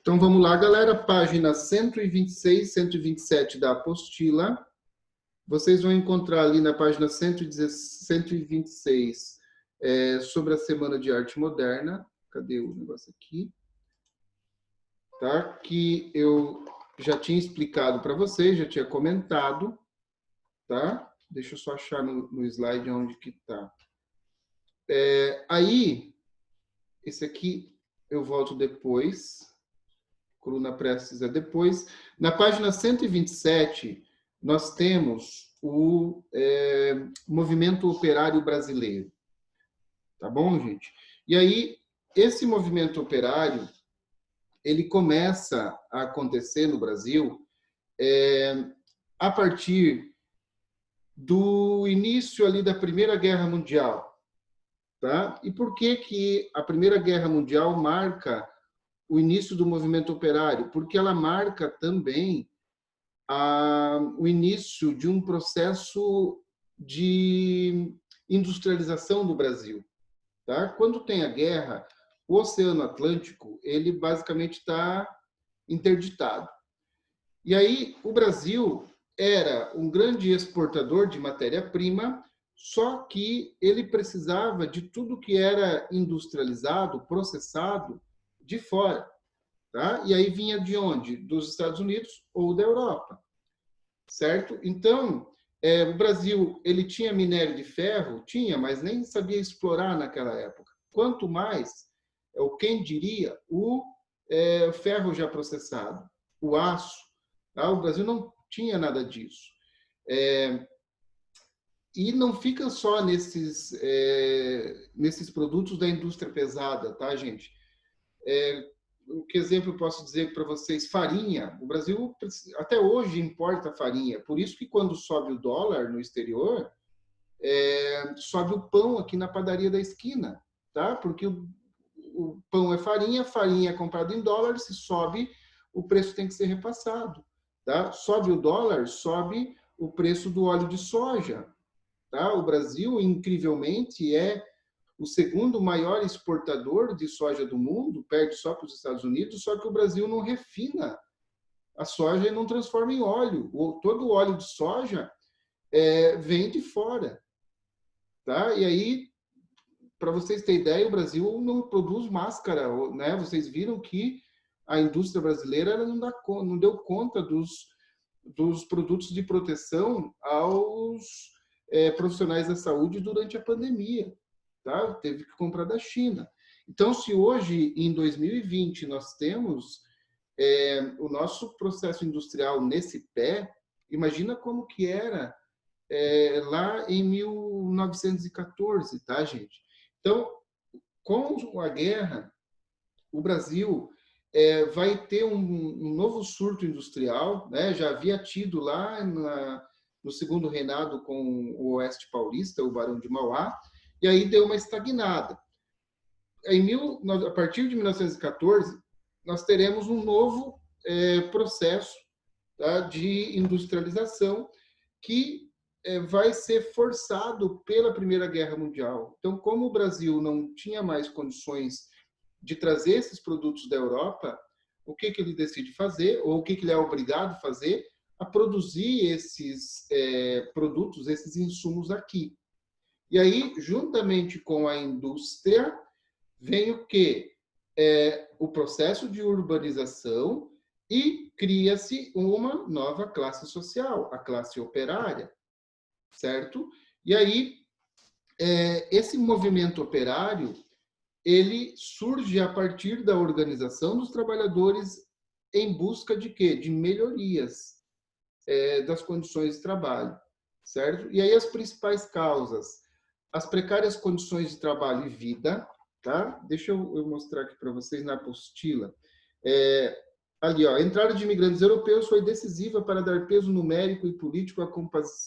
Então vamos lá, galera, página 126, 127 da apostila. Vocês vão encontrar ali na página 126 sobre a Semana de Arte Moderna. Cadê o negócio aqui? Tá? Que eu já tinha explicado para vocês, já tinha comentado, tá? Deixa eu só achar no slide onde que tá. Aí, esse aqui eu volto depois. Coluna Prestes é depois. Na página 127, nós temos o movimento operário brasileiro. Tá bom, gente? E aí, esse movimento operário, ele começa a acontecer no Brasil a partir do início ali da Primeira Guerra Mundial. Tá? E por que a Primeira Guerra Mundial marca o início do movimento operário? Porque ela marca também o início de um processo de industrialização do Brasil. Tá? Quando tem a guerra, o Oceano Atlântico ele basicamente está interditado. E aí o Brasil era um grande exportador de matéria-prima, só que ele precisava de tudo que era industrializado, processado, de fora. Tá? E aí vinha de onde? Dos Estados Unidos ou da Europa. Certo? Então, o Brasil ele tinha minério de ferro? Tinha, mas nem sabia explorar naquela época. Quanto mais, quem diria, o ferro já processado, o aço. Tá? O Brasil não tinha nada disso. E não fica só nesses produtos da indústria pesada, tá, gente? Que exemplo eu posso dizer para vocês? Farinha. O Brasil até hoje importa farinha. Por isso que quando sobe o dólar no exterior, sobe o pão aqui na padaria da esquina, tá? Porque o pão é farinha é comprado em dólar, se sobe, o preço tem que ser repassado, tá? Sobe o dólar, sobe o preço do óleo de soja, tá? O Brasil, incrivelmente, é o segundo maior exportador de soja do mundo, perde só para os Estados Unidos, só que o Brasil não refina a soja e não transforma em óleo. Todo o óleo de soja vem de fora. Tá? E aí, para vocês terem ideia, o Brasil não produz máscara. Né? Vocês viram que a indústria brasileira ela não deu conta dos produtos de proteção aos profissionais da saúde durante a pandemia. Tá? Teve que comprar da China. Então, se hoje, em 2020, nós temos o nosso processo industrial nesse pé, imagina como que era lá em 1914, tá, gente? Então, com a guerra, o Brasil vai ter um novo surto industrial, né? Já havia tido lá no segundo reinado com o Oeste Paulista, o Barão de Mauá, e aí deu uma estagnada. A partir de 1914, nós teremos um novo processo, tá, de industrialização que vai ser forçado pela Primeira Guerra Mundial. Então, como o Brasil não tinha mais condições de trazer esses produtos da Europa, o que ele decide fazer, ou o que ele é obrigado a fazer? A produzir esses produtos, esses insumos aqui. E aí, juntamente com a indústria, vem o quê? O processo de urbanização e cria-se uma nova classe social, a classe operária, certo? E aí, esse movimento operário, ele surge a partir da organização dos trabalhadores em busca de quê? De melhorias das condições de trabalho, certo? E aí as principais causas: as precárias condições de trabalho e vida, tá? Deixa eu mostrar aqui para vocês na apostila. Ali, ó, a entrada de imigrantes europeus foi decisiva para dar peso numérico e político à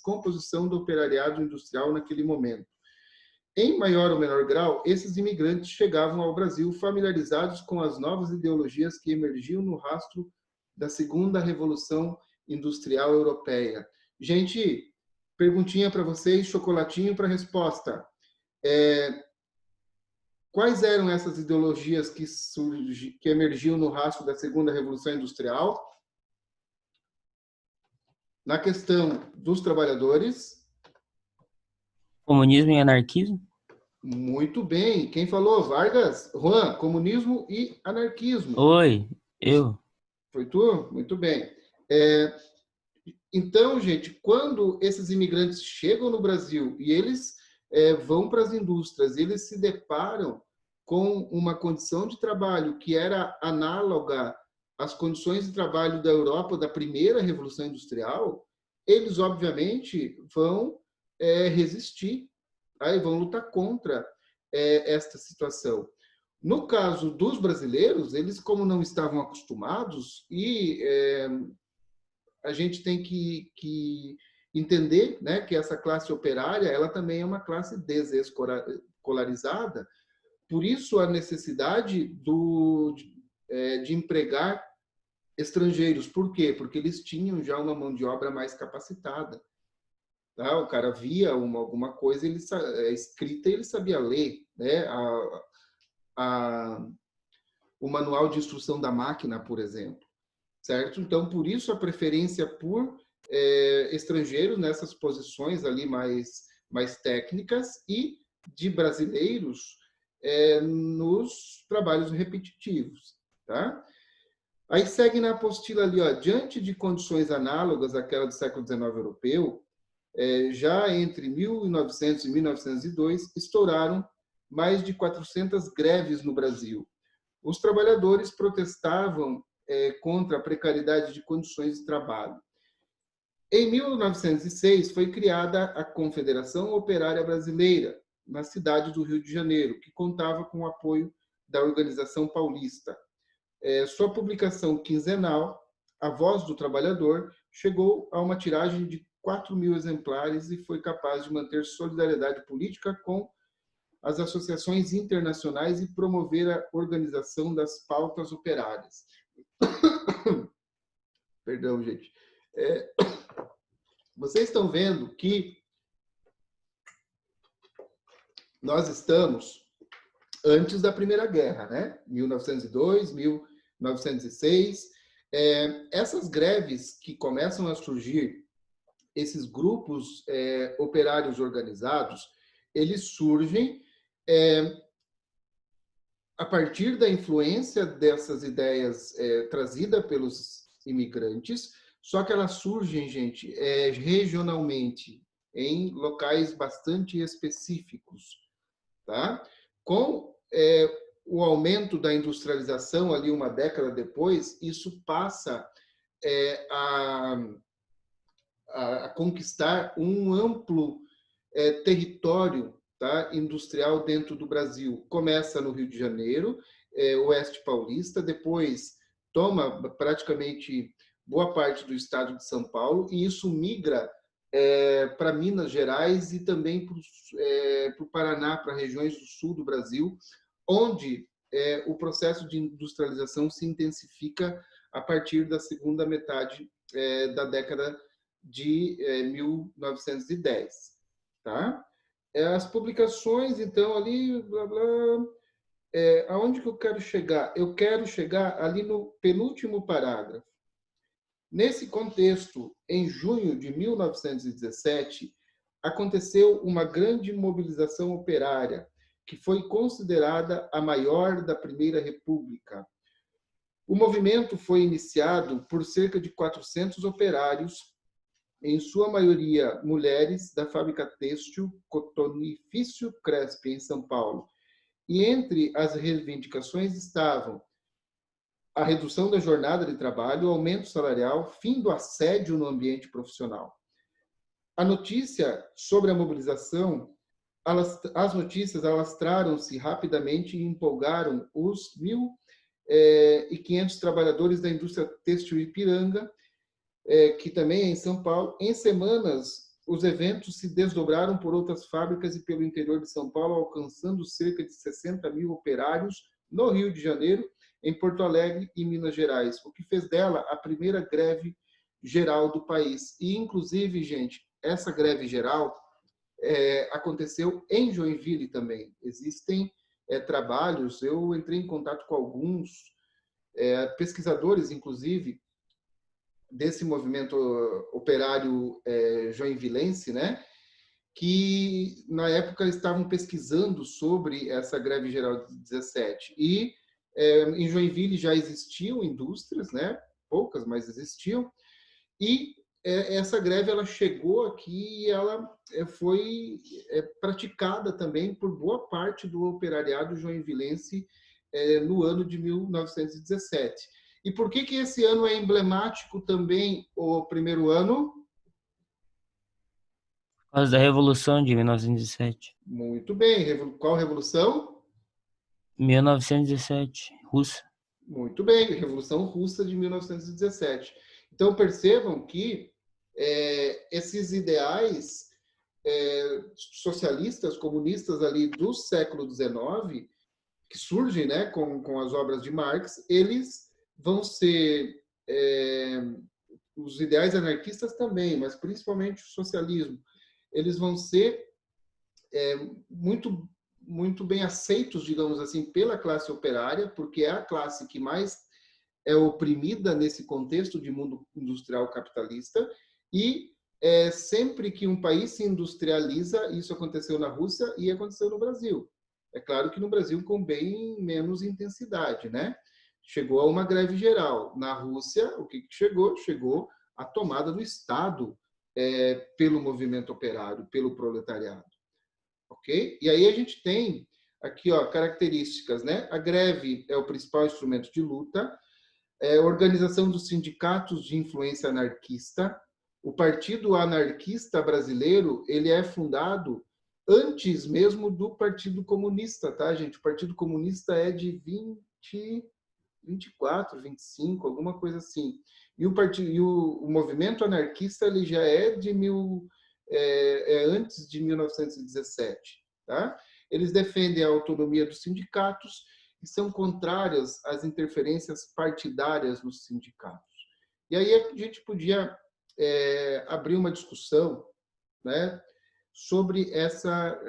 composição do operariado industrial naquele momento. Em maior ou menor grau, esses imigrantes chegavam ao Brasil familiarizados com as novas ideologias que emergiam no rastro da segunda revolução industrial europeia. Gente, perguntinha para vocês, chocolatinho para resposta. Quais eram essas ideologias que emergiam no rastro da segunda Revolução Industrial? Na questão dos trabalhadores. Comunismo e anarquismo? Muito bem. Quem falou? Vargas? Juan, comunismo e anarquismo. Oi, eu. Foi tu? Muito bem. Então, gente, quando esses imigrantes chegam no Brasil e eles vão para as indústrias, eles se deparam com uma condição de trabalho que era análoga às condições de trabalho da Europa da primeira Revolução Industrial, eles, obviamente, vão resistir, tá? E vão lutar contra esta situação. No caso dos brasileiros, eles, como não estavam acostumados, e a gente tem que entender, né, que essa classe operária ela também é uma classe desescolarizada, por isso a necessidade de empregar estrangeiros. Por quê? Porque eles tinham já uma mão de obra mais capacitada. Tá? O cara via alguma coisa ele escrita e ele sabia ler, né? O manual de instrução da máquina, por exemplo. Certo? Então, por isso a preferência por estrangeiros nessas posições ali mais técnicas e de brasileiros nos trabalhos repetitivos. Tá? Aí segue na apostila ali, ó, diante de condições análogas àquela do século XIX europeu, já entre 1900 e 1902, estouraram mais de 400 greves no Brasil. Os trabalhadores protestavam contra a precariedade de condições de trabalho. Em 1906, foi criada a Confederação Operária Brasileira, na cidade do Rio de Janeiro, que contava com o apoio da Organização Paulista. Sua publicação quinzenal, A Voz do Trabalhador, chegou a uma tiragem de 4.000 exemplares e foi capaz de manter solidariedade política com as associações internacionais e promover a organização das pautas operárias. Perdão, gente. Vocês estão vendo que nós estamos antes da Primeira Guerra, né? 1902, 1906. Essas greves que começam a surgir, esses grupos operários organizados, eles surgem a partir da influência dessas ideias trazidas pelos imigrantes, só que elas surgem, gente, regionalmente, em locais bastante específicos. Tá? Com o aumento da industrialização, ali uma década depois, isso passa a conquistar um amplo território, tá, industrial dentro do Brasil. Começa no Rio de Janeiro, Oeste Paulista, depois toma praticamente boa parte do estado de São Paulo, e isso migra para Minas Gerais e também para o Paraná, para regiões do sul do Brasil, onde o processo de industrialização se intensifica a partir da segunda metade da década de 1910. Tá? As publicações, então, ali, blá, blá, aonde que eu quero chegar? Eu quero chegar ali no penúltimo parágrafo. Nesse contexto, em junho de 1917, aconteceu uma grande mobilização operária, que foi considerada a maior da Primeira República. O movimento foi iniciado por cerca de 400 operários, em sua maioria mulheres, da fábrica têxtil Cotonifício Cresp, em São Paulo. E entre as reivindicações estavam a redução da jornada de trabalho, o aumento salarial, fim do assédio no ambiente profissional. A notícia sobre a mobilização, as notícias alastraram-se rapidamente e empolgaram os 1.500 trabalhadores da indústria têxtil Ipiranga, que também é em São Paulo. Em semanas, os eventos se desdobraram por outras fábricas e pelo interior de São Paulo, alcançando cerca de 60.000 operários no Rio de Janeiro, em Porto Alegre e Minas Gerais, o que fez dela a primeira greve geral do país. E, inclusive, gente, essa greve geral aconteceu em Joinville também. Existem trabalhos, eu entrei em contato com alguns pesquisadores, inclusive, desse movimento operário joinvilense, né? Que na época estavam pesquisando sobre essa greve geral de 17. E em Joinville já existiam indústrias, né? Poucas, mas existiam. E essa greve ela chegou aqui e ela foi praticada também por boa parte do operariado joinvilense no ano de 1917. E por que esse ano é emblemático também, o primeiro ano? Por causa da Revolução de 1917. Muito bem. Qual revolução? 1917, Russa. Muito bem, Revolução Russa de 1917. Então, percebam que esses ideais socialistas, comunistas ali do século XIX, que surgem, né, com as obras de Marx, eles vão ser os ideais anarquistas também, mas principalmente o socialismo, eles vão ser muito muito bem aceitos, digamos assim, pela classe operária, porque é a classe que mais é oprimida nesse contexto de mundo industrial capitalista. E sempre que um país se industrializa, isso aconteceu na Rússia e aconteceu no Brasil. É claro que no Brasil com bem menos intensidade, né? Chegou a uma greve geral. Na Rússia, o que chegou? Chegou a tomada do Estado pelo movimento operário, pelo proletariado. Ok? E aí a gente tem aqui, ó, características, né? A greve é o principal instrumento de luta, a organização dos sindicatos de influência anarquista. O Partido Anarquista Brasileiro, ele é fundado antes mesmo do Partido Comunista, tá, gente? O Partido Comunista é de 24, 25, alguma coisa assim. E o movimento anarquista ele já é de antes de 1917, tá? Eles defendem a autonomia dos sindicatos e são contrárias às interferências partidárias nos sindicatos. E aí a gente podia abrir uma discussão, né, sobre essa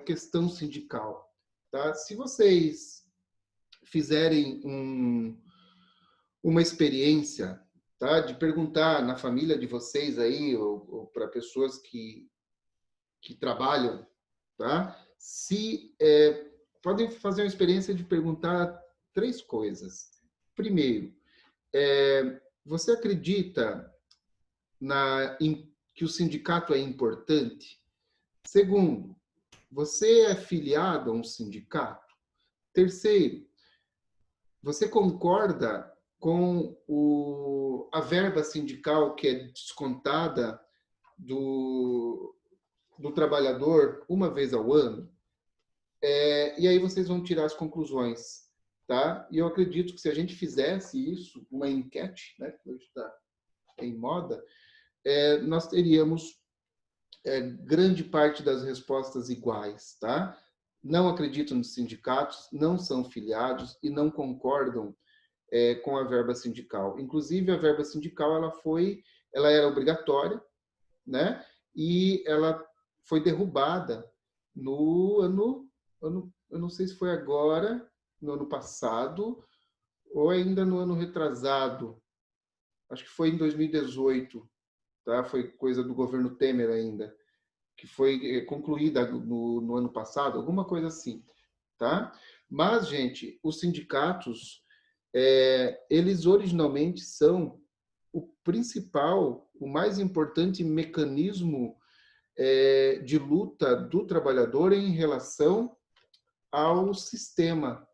questão sindical, tá? Se vocês fizerem uma experiência, tá, de perguntar na família de vocês aí ou para pessoas que trabalham, tá, se podem fazer uma experiência de perguntar 3 coisas. Primeiro, você acredita que o sindicato é importante? Segundo, você é filiado a um sindicato? Terceiro, você concorda com a verba sindical que é descontada do trabalhador uma vez ao ano? E aí vocês vão tirar as conclusões, tá? E eu acredito que se a gente fizesse isso, uma enquete, né, que hoje está em moda, nós teríamos grande parte das respostas iguais, tá? Não acreditam nos sindicatos, não são filiados e não concordam com a verba sindical. Inclusive, a verba sindical ela era obrigatória, né? E ela foi derrubada no eu não sei se foi agora, no ano passado, ou ainda no ano retrasado. Acho que foi em 2018, tá? Foi coisa do governo Temer ainda, que foi concluída no ano passado, alguma coisa assim, tá? Mas, gente, os sindicatos, eles originalmente são o principal, o mais importante mecanismo de luta do trabalhador em relação ao sistema,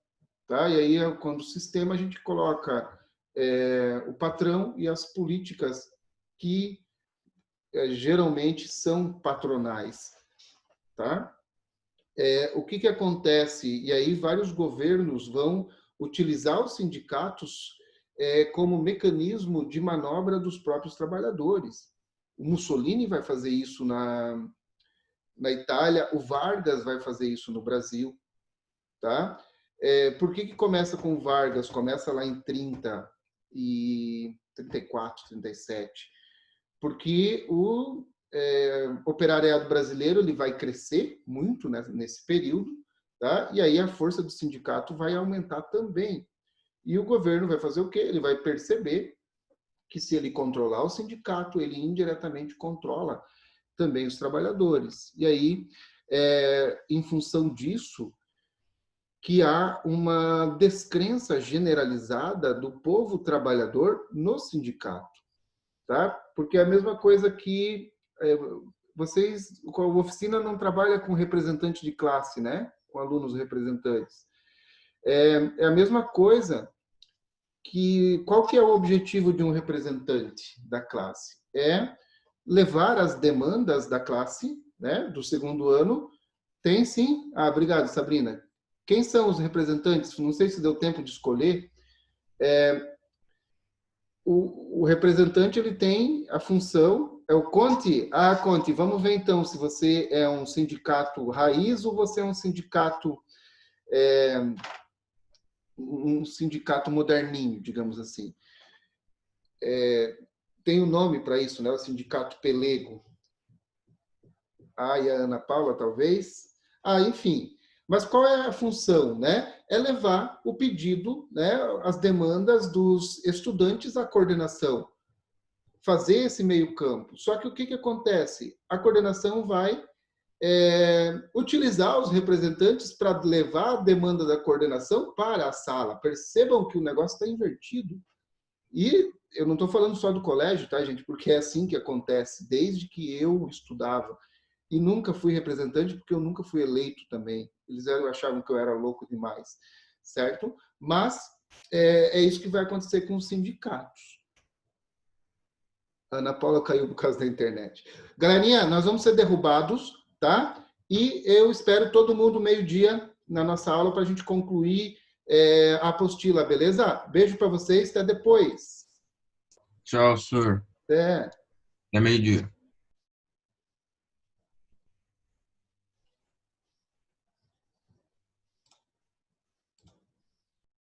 tá? E aí, quando o sistema, a gente coloca o patrão e as políticas que geralmente são patronais, tá? O que acontece? E aí vários governos vão utilizar os sindicatos como mecanismo de manobra dos próprios trabalhadores. O Mussolini vai fazer isso na Itália, o Vargas vai fazer isso no Brasil, tá? Por que começa com o Vargas? Começa lá em 34, 37. Porque o operariado brasileiro ele vai crescer muito, né, nesse período, tá? E aí a força do sindicato vai aumentar também. E o governo vai fazer o quê? Ele vai perceber que se ele controlar o sindicato, ele indiretamente controla também os trabalhadores. E aí, em função disso, que há uma descrença generalizada do povo trabalhador no sindicato, tá? Porque é a mesma coisa que vocês, a oficina não trabalha com representante de classe, né? Com alunos representantes. É a mesma coisa que qual que é o objetivo de um representante da classe? É levar as demandas da classe, né, do segundo ano. Tem sim. Ah, obrigado, Sabrina. Quem são os representantes? Não sei se deu tempo de escolher. O representante ele tem a função, é o Conte. Ah, Conte, vamos ver então se você é um sindicato raiz ou você é um sindicato moderninho, digamos assim. Tem um nome para isso, né? O sindicato pelego. Ah, e a Ana Paula, talvez. Ah, enfim. Mas qual é a função, né? É levar o pedido, né, as demandas dos estudantes à coordenação, fazer esse meio campo. Só que o que acontece? A coordenação vai utilizar os representantes para levar a demanda da coordenação para a sala. Percebam que o negócio está invertido. E eu não estou falando só do colégio, tá, gente? Porque é assim que acontece, desde que eu estudava. E nunca fui representante, porque eu nunca fui eleito também. Eles achavam que eu era louco demais, certo? Mas é isso que vai acontecer com os sindicatos. A Ana Paula caiu por causa da internet. Galerinha, nós vamos ser derrubados, tá? E eu espero todo mundo meio-dia na nossa aula para a gente concluir a apostila, beleza? Beijo para vocês, até depois. Tchau, senhor. Até. É meio-dia.